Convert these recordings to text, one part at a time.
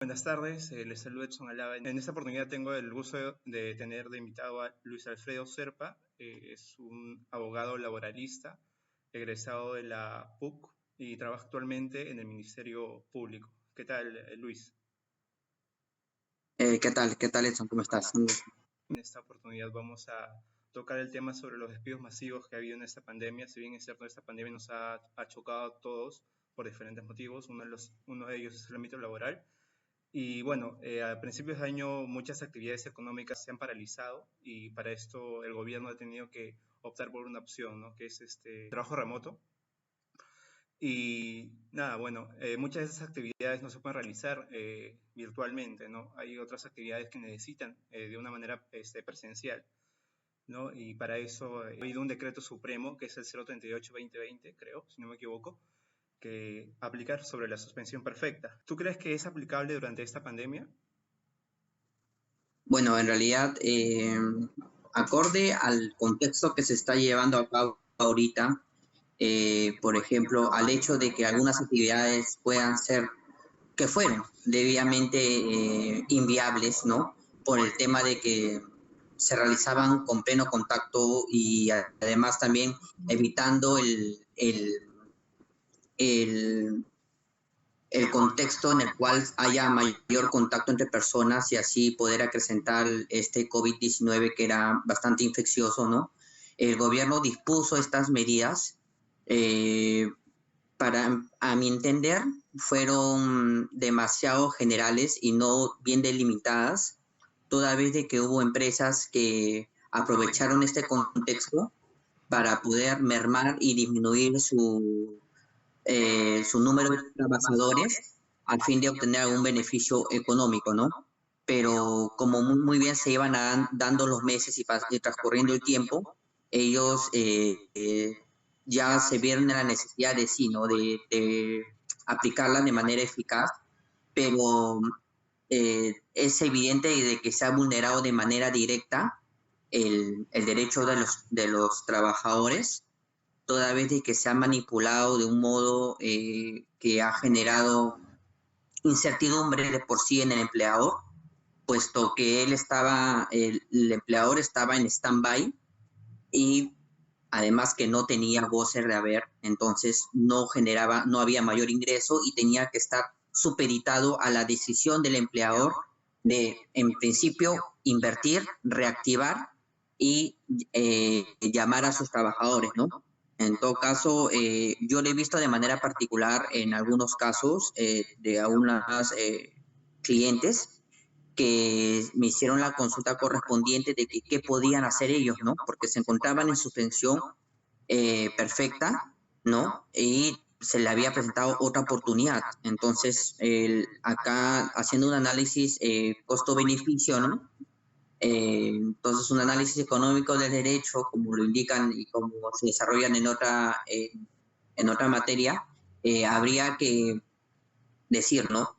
Buenas tardes, les saluda Edson Alaba. En esta oportunidad tengo el gusto de tener de invitado a Luis Alfredo Serpa. Es un abogado laboralista, egresado de la PUC y trabaja actualmente en el Ministerio Público. ¿Qué tal, Luis? ¿Qué tal? ¿Qué tal, Edson? ¿Cómo estás? En esta oportunidad vamos a tocar el tema sobre los despidos masivos que ha habido en esta pandemia. Si bien es cierto, esta pandemia nos ha chocado a todos por diferentes motivos. Uno de ellos es el ámbito laboral. Y bueno, a principios de año muchas actividades económicas se han paralizado y para esto el gobierno ha tenido que optar por una opción, ¿no? Que es este trabajo remoto. Y nada, bueno, muchas de esas actividades no se pueden realizar virtualmente, ¿no? Hay otras actividades que necesitan de una manera presencial, ¿no? Y para eso ha habido un decreto supremo que es el 038-2020, creo, si no me equivoco, que aplicar sobre la suspensión perfecta. ¿Tú crees que es aplicable durante esta pandemia? Bueno, en realidad, acorde al contexto que se está llevando a cabo ahorita, por ejemplo, al hecho de que algunas actividades puedan ser, que fueron debidamente inviables, ¿no? Por el tema de que se realizaban con pleno contacto y además también evitando el el contexto en el cual haya mayor contacto entre personas y así poder acrecentar este COVID-19 que era bastante infeccioso, ¿no? El gobierno dispuso estas medidas para, a mi entender, fueron demasiado generales y no bien delimitadas, toda vez de que hubo empresas que aprovecharon este contexto para poder mermar y disminuir su número de trabajadores al fin de obtener algún beneficio económico, ¿no? Pero como muy bien se iban dando los meses y transcurriendo el tiempo, ellos ya se vieron en la necesidad de sí, ¿no? De aplicarla de manera eficaz, pero es evidente de que se ha vulnerado de manera directa el derecho de los trabajadores toda vez de que se ha manipulado de un modo que ha generado incertidumbre de por sí en el empleador, puesto que el empleador estaba en stand-by y además que no tenía goce de haber, entonces no había mayor ingreso y tenía que estar supeditado a la decisión del empleador de, en principio, invertir, reactivar y llamar a sus trabajadores, ¿no? En todo caso, yo lo he visto de manera particular en algunos casos de algunas clientes que me hicieron la consulta correspondiente de que qué podían hacer ellos, ¿no? Porque se encontraban en suspensión perfecta, ¿no? Y se le había presentado otra oportunidad. Entonces, acá haciendo un análisis costo-beneficio, ¿no? Entonces, un análisis económico del derecho, como lo indican y como se desarrollan en otra materia, habría que decir, ¿no?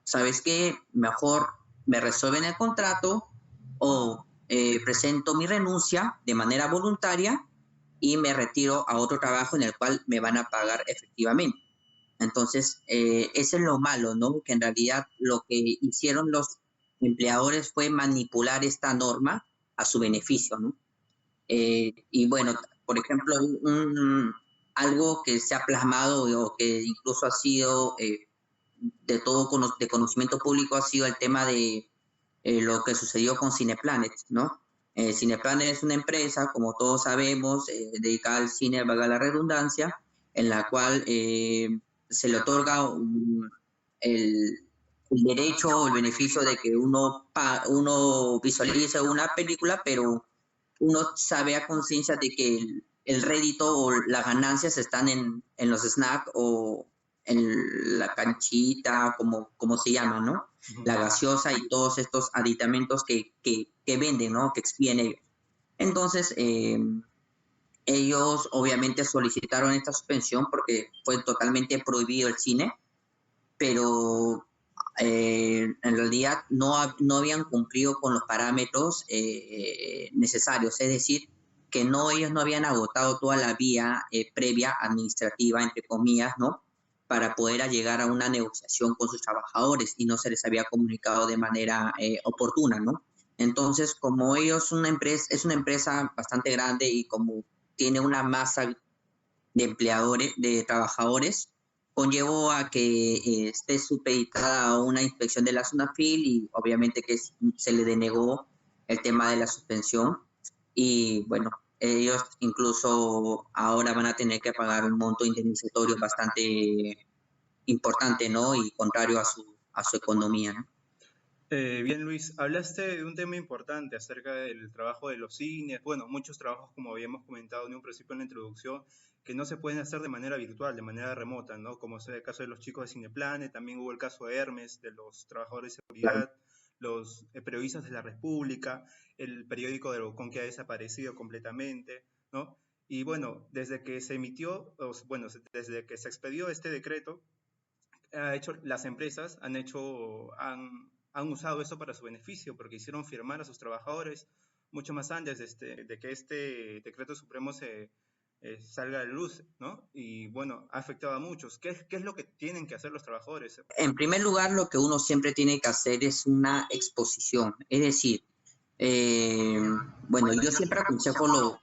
¿Sabes qué? Mejor me resuelven el contrato o presento mi renuncia de manera voluntaria y me retiro a otro trabajo en el cual me van a pagar efectivamente. Entonces, eso es lo malo, ¿no? Que en realidad lo que hicieron los empleadores fue manipular esta norma a su beneficio, ¿no? Y bueno, por ejemplo, algo que se ha plasmado o que incluso ha sido de conocimiento público ha sido el tema de lo que sucedió con Cineplanet, ¿no? Cineplanet es una empresa, como todos sabemos, dedicada al cine, valga la redundancia, en la cual se le otorga el derecho o el beneficio de que uno visualice una película, pero uno sabe a conciencia de que el rédito o las ganancias están en los snacks o en la canchita, como se llama, ¿no? La gaseosa y todos estos aditamentos que venden, ¿no? Que expiden ellos. Entonces, ellos obviamente solicitaron esta suspensión porque fue totalmente prohibido el cine, pero en realidad no habían cumplido con los parámetros necesarios, es decir, que ellos no habían agotado toda la vía previa administrativa, entre comillas, ¿no? para poder llegar a una negociación con sus trabajadores y no se les había comunicado de manera oportuna, ¿no? Entonces, como ellos es una empresa bastante grande y como tiene una masa de empleadores, de trabajadores, conllevó a que esté supeditada a una inspección de la SUNAFIL y obviamente que se le denegó el tema de la suspensión y bueno, ellos incluso ahora van a tener que pagar un monto indemnizatorio bastante importante, ¿no? Y contrario a su economía, ¿no? Bien, Luis, hablaste de un tema importante acerca del trabajo de los cines. Bueno, muchos trabajos, como habíamos comentado en un principio en la introducción, que no se pueden hacer de manera virtual, de manera remota, ¿no? Como es el caso de los chicos de Cineplanet, también hubo el caso de Hermes, de los trabajadores de seguridad, los periodistas de la República, el periódico de Bocón que ha desaparecido completamente, ¿no? Y bueno, desde que se emitió, bueno, desde que se expedió este decreto, las empresas han usado eso para su beneficio, porque hicieron firmar a sus trabajadores mucho más antes de que este decreto supremo salga a la luz, ¿no? Y bueno, ha afectado a muchos. ¿Qué es lo que tienen que hacer los trabajadores? En primer lugar, lo que uno siempre tiene que hacer es una exposición, es decir, bueno, yo siempre aconsejo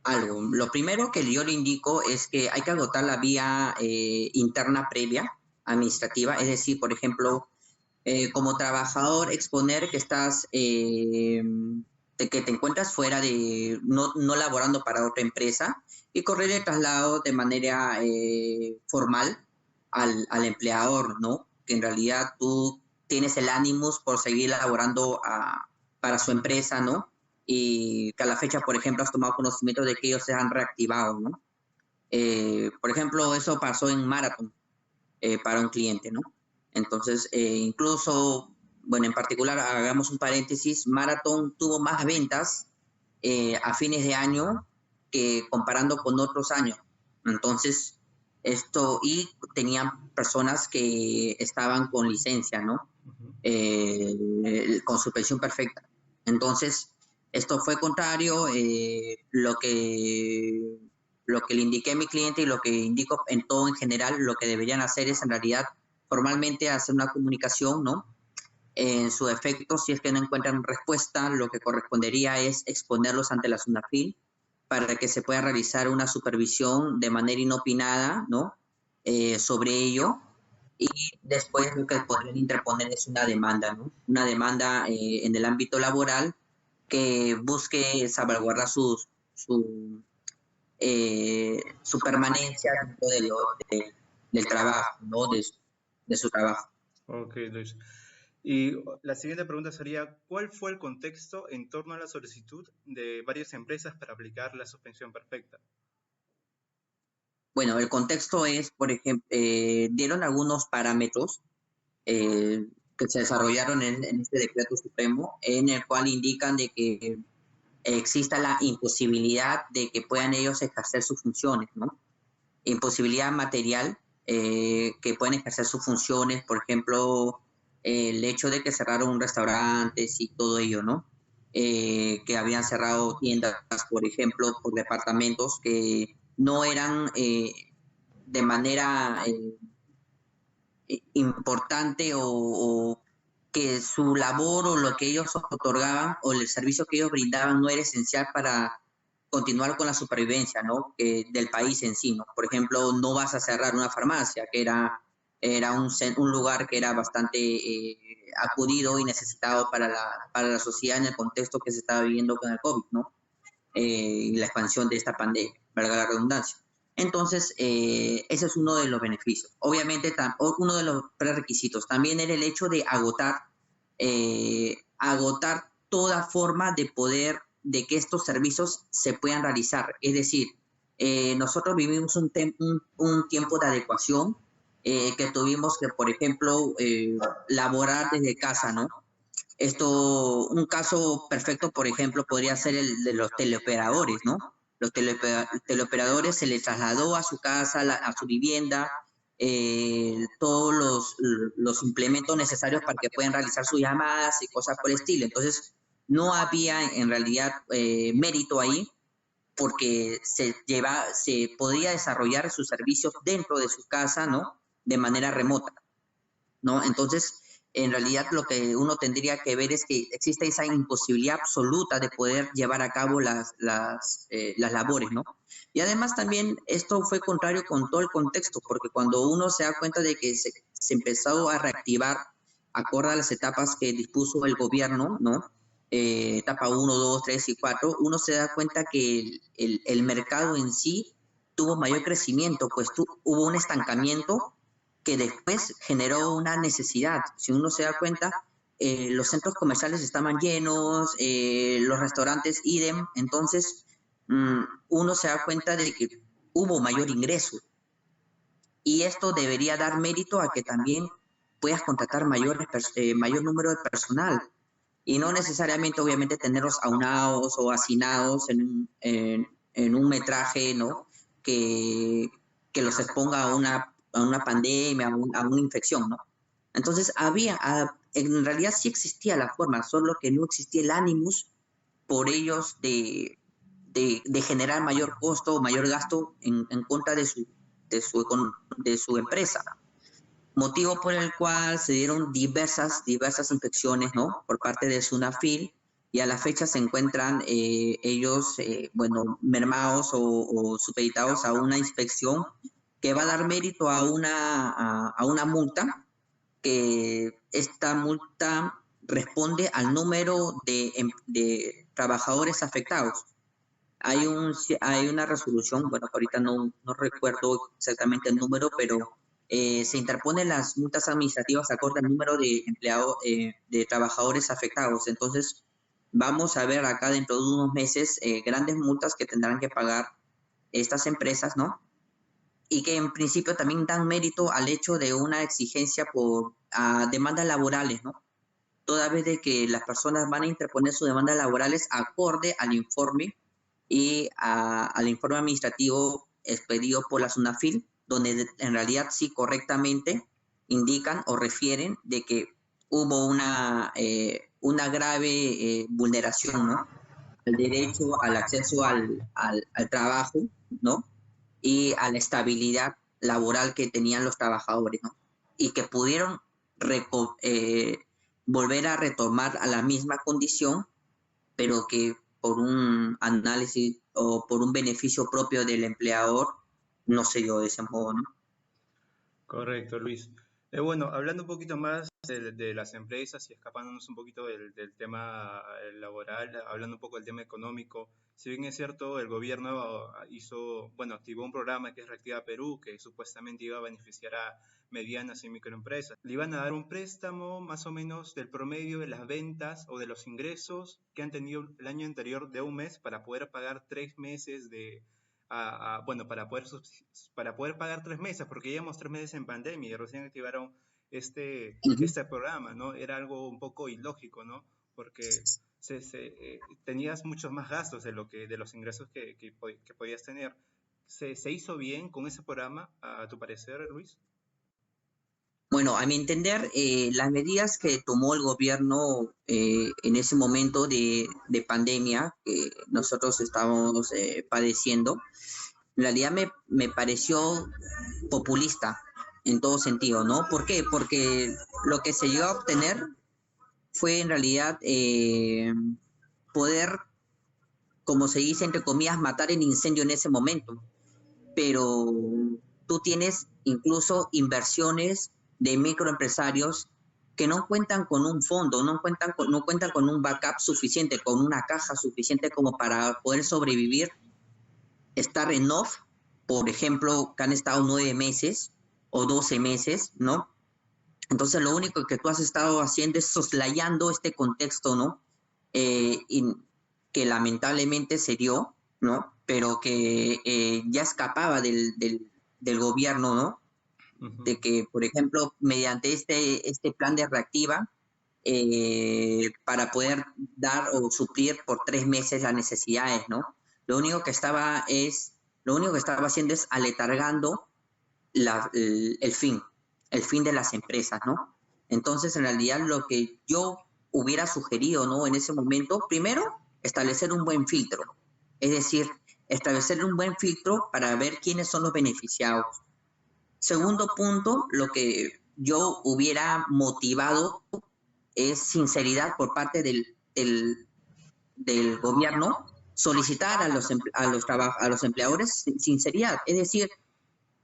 algo. Lo primero que yo le indico es que hay que agotar la vía interna previa administrativa, es decir, por ejemplo, como trabajador exponer que estás, que te encuentras fuera de, no laborando para otra empresa y correr el traslado de manera formal al empleador, ¿no? Que en realidad tú tienes el ánimos por seguir laborando para su empresa, ¿no? Y que a la fecha, por ejemplo, has tomado conocimiento de que ellos se han reactivado, ¿no? Por ejemplo, eso pasó en Marathon para un cliente, ¿no? Entonces, incluso, bueno, en particular, hagamos un paréntesis, Marathon tuvo más ventas a fines de año que comparando con otros años. Entonces, y tenían personas que estaban con licencia, ¿no? Con suspensión perfecta. Entonces, esto fue contrario, lo que le indiqué a mi cliente y lo que indico en todo en general, lo que deberían hacer es en realidad formalmente hacer una comunicación, ¿no? En su efecto, si es que no encuentran respuesta, lo que correspondería es exponerlos ante la SUNAFIL para que se pueda realizar una supervisión de manera inopinada, ¿no? Sobre ello, y después lo que podrían interponer es una demanda, ¿no? Una demanda en el ámbito laboral que busque salvaguardar su permanencia dentro del trabajo, ¿no? De su trabajo. Ok, Luis. Y la siguiente pregunta sería, ¿cuál fue el contexto en torno a la solicitud de varias empresas para aplicar la suspensión perfecta? Bueno, el contexto es, por ejemplo, dieron algunos parámetros que se desarrollaron en este decreto supremo, en el cual indican de que exista la imposibilidad de que puedan ellos ejercer sus funciones, ¿no? Imposibilidad material, que pueden ejercer sus funciones, por ejemplo, el hecho de que cerraron restaurantes y todo ello, ¿no? Que habían cerrado tiendas, por ejemplo, por departamentos que no eran de manera importante o que su labor o lo que ellos otorgaban o el servicio que ellos brindaban no era esencial para continuar con la supervivencia, ¿no? Del país en sí, ¿no? Por ejemplo, no vas a cerrar una farmacia, que era un lugar que era bastante acudido y necesitado para la sociedad en el contexto que se estaba viviendo con el COVID, ¿no? Y la expansión de esta pandemia, valga la redundancia. Entonces, ese es uno de los beneficios. Obviamente, uno de los prerequisitos también era el hecho de agotar toda forma de poder, de que estos servicios se puedan realizar. Es decir, nosotros vivimos un tiempo de adecuación que tuvimos que, por ejemplo, laborar desde casa, ¿no? Un caso perfecto, por ejemplo, podría ser el de los teleoperadores, ¿no? Los teleoperadores se les trasladó a su casa, a su vivienda, todos los implementos necesarios para que puedan realizar sus llamadas y cosas por el estilo. Entonces, no había en realidad mérito ahí porque se podía desarrollar sus servicios dentro de su casa, ¿no? De manera remota, ¿no? Entonces, en realidad lo que uno tendría que ver es que existe esa imposibilidad absoluta de poder llevar a cabo las labores, ¿no? Y además también esto fue contrario con todo el contexto, porque cuando uno se da cuenta de que se empezó a reactivar acorde a las etapas que dispuso el gobierno, ¿no? Etapa 1, 2, 3 y 4, uno se da cuenta que el mercado en sí tuvo mayor crecimiento, pues hubo un estancamiento que después generó una necesidad. Si uno se da cuenta, los centros comerciales estaban llenos, los restaurantes idem, entonces uno se da cuenta de que hubo mayor ingreso. Y esto debería dar mérito a que también puedas contratar mayor número de personal y no necesariamente, obviamente, tenerlos aunados o hacinados en un metraje, ¿no? Que los exponga a una pandemia, a una infección, ¿no? Entonces, en realidad sí existía la forma, solo que no existía el ánimos por ellos de generar mayor costo o mayor gasto en contra de su empresa, motivo por el cual se dieron diversas infecciones, ¿no? Por parte de Sunafil, y a la fecha se encuentran ellos, mermados o supeditados a una inspección que va a dar mérito a una multa, que esta multa responde al número de trabajadores afectados. Hay una resolución, bueno, ahorita no recuerdo exactamente el número, pero se interponen las multas administrativas acorde al número de empleados, de trabajadores afectados. Entonces, vamos a ver acá dentro de unos meses grandes multas que tendrán que pagar estas empresas, ¿no? Y que en principio también dan mérito al hecho de una exigencia por demandas laborales, ¿no? Toda vez de que las personas van a interponer sus demandas laborales acorde al informe y al informe administrativo expedido por la SUNAFIL, donde en realidad sí correctamente indican o refieren de que hubo una grave vulneración, ¿no? Al derecho al acceso al trabajo, ¿no? Y a la estabilidad laboral que tenían los trabajadores, ¿no? Y que pudieron volver a retomar a la misma condición, pero que por un análisis o por un beneficio propio del empleador no se dio de ese modo, ¿no? Correcto, Luis. Bueno, hablando un poquito más de las empresas y escapándonos un poquito del tema laboral, hablando un poco del tema económico, si bien es cierto, el gobierno activó un programa que es Reactiva Perú, que supuestamente iba a beneficiar a medianas y microempresas. Le iban a dar un préstamo más o menos del promedio de las ventas o de los ingresos que han tenido el año anterior de un mes para poder pagar 3 meses para poder pagar 3 meses, porque llevamos 3 meses en pandemia y recién activaron este programa, ¿no? Era algo un poco ilógico, ¿no? Porque tenías muchos más gastos de los ingresos que podías tener. ¿Se hizo bien con ese programa, a tu parecer, Luis? Bueno, a mi entender, las medidas que tomó el gobierno en ese momento de pandemia que nosotros estábamos padeciendo, en realidad me pareció populista en todo sentido, ¿no? ¿Por qué? Porque lo que se llegó a obtener fue en realidad poder, como se dice entre comillas, matar el incendio en ese momento. Pero tú tienes incluso inversiones de microempresarios que no cuentan con un fondo, no cuentan con un backup suficiente, con una caja suficiente como para poder sobrevivir, estar en off, por ejemplo, que han estado 9 meses o 12 meses, ¿no? Entonces lo único que tú has estado haciendo es soslayando este contexto, ¿no? Y que lamentablemente se dio, ¿no? Pero que ya escapaba del gobierno, ¿no? Uh-huh. De que, por ejemplo, mediante este plan de reactiva, para poder dar o suplir por 3 meses las necesidades, ¿no? Lo único que estaba haciendo es aletargando el fin de las empresas, ¿no? Entonces, en realidad, lo que yo hubiera sugerido, ¿no? En ese momento, primero, establecer un buen filtro. Es decir, establecer un buen filtro para ver quiénes son los beneficiados. Segundo punto, lo que yo hubiera motivado es sinceridad por parte del gobierno, solicitar a los empleadores sinceridad, es decir,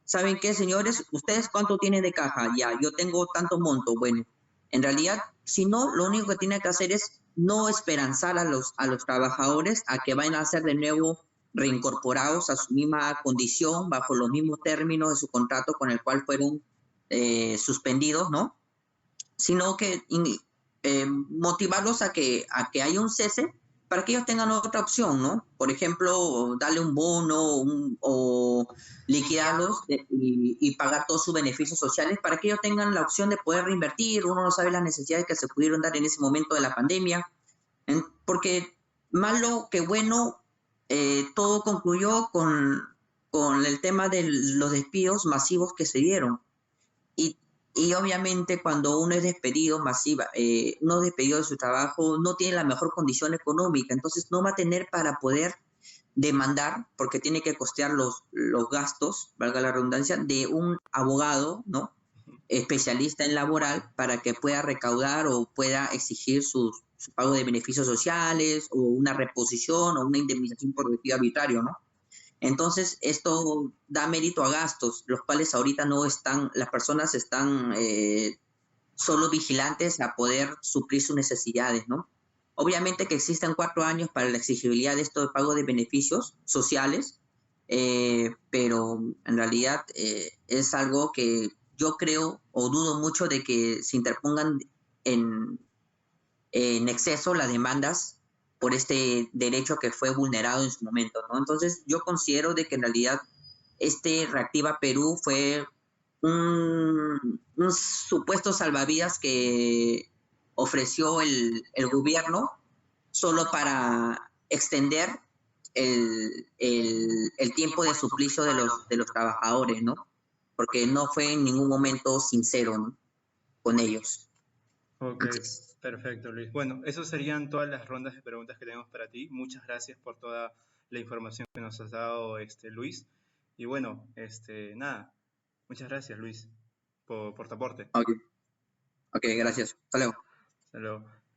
¿saben qué, señores? ¿Ustedes cuánto tienen de caja? Ya, yo tengo tanto monto. Bueno, en realidad, si no, lo único que tiene que hacer es no esperanzar a los trabajadores a que vayan a ser de nuevo reincorporados a su misma condición, bajo los mismos términos de su contrato con el cual fueron suspendidos, ¿no? Sino que motivarlos a que haya un cese para que ellos tengan otra opción, ¿no? Por ejemplo, darle un bono o liquidarlos y pagar todos sus beneficios sociales para que ellos tengan la opción de poder reinvertir. Uno no sabe las necesidades que se pudieron dar en ese momento de la pandemia, porque malo que bueno, todo concluyó con el tema de los despidos masivos que se dieron. Y obviamente cuando uno es despedido uno es despedido de su trabajo, no tiene la mejor condición económica, entonces no va a tener para poder demandar, porque tiene que costear los gastos, valga la redundancia, de un abogado, ¿no? Especialista en laboral, para que pueda recaudar o pueda exigir su pago de beneficios sociales o una reposición o una indemnización por despido arbitrario, ¿no? Entonces, esto da mérito a gastos, los cuales ahorita no están, las personas están solo vigilantes a poder suplir sus necesidades, ¿no? Obviamente que existen 4 años para la exigibilidad de esto de pago de beneficios sociales, pero en realidad es algo que yo creo o dudo mucho de que se interpongan en exceso las demandas por este derecho que fue vulnerado en su momento, ¿no? Entonces, yo considero de que en realidad Reactiva Perú fue un supuesto salvavidas que ofreció el gobierno solo para extender el tiempo de suplicio de los trabajadores, ¿no? Porque no fue en ningún momento sincero, ¿no? Con ellos. Ok, perfecto, Luis. Bueno, esas serían todas las rondas de preguntas que tenemos para ti. Muchas gracias por toda la información que nos has dado, Luis. Y bueno, nada, muchas gracias, Luis, por tu aporte. Ok, gracias. Hasta luego. Hasta luego.